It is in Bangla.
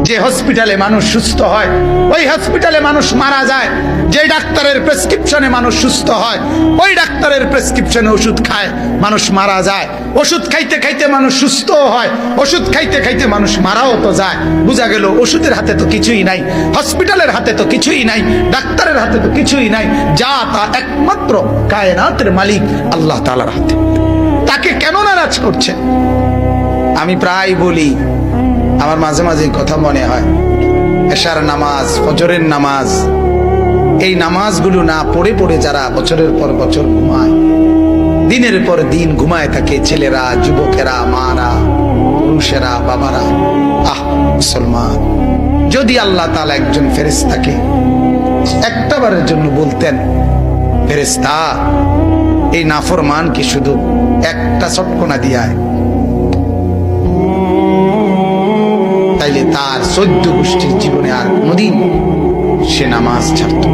যে হসপিটালে মানুষ সুস্থ হয় ওই হসপিটালে মানুষ মারা যায়। যে ডাক্তারের প্রেসক্রিপশনে মানুষ সুস্থ হয় ওই ডাক্তারের প্রেসক্রিপশনে ওষুধ খায় মানুষ মারা যায়। ওষুধ খাইতে খাইতে মানুষ সুস্থ হয়, ওষুধ খাইতে খাইতে মানুষ মারাও তো যায়। বোঝা গেল ওষুধের হাতে তো কিছুই নাই, হসপিটালের হাতে তো কিছুই নাই, ডাক্তারের হাতে তো কিছুই নাই। যা তা একমাত্র কায়নাতের মালিক আল্লাহ তাআলার হাতে। তাকে কেন নারাজ করছেন? আমি প্রায় বলি, আমার মাঝে মাঝে কথা মনে হয়, এশার নামাজ, ফজরের নামাজ, এই নামাজগুলো না পড়ে পড়ে যারা বছরের পর বছর ঘুমায়, দিনের পর দিন ঘুমায় থাকে, ছেলেরা, যুবকেরা, মারা, পুরুষেরা, বাবারা। আহ মুসলমান, যদি আল্লাহ তাআলা একজন ফেরেশতাকে একটা বারের জন্য বলতেন, ফেরেশতা এই নাফরমানকে শুধু একটা চটকনা দিয়ায়, তাইলে তার 14 গোষ্ঠীর জীবনে আর কোনদিন সে নামাজ ছাড়ত।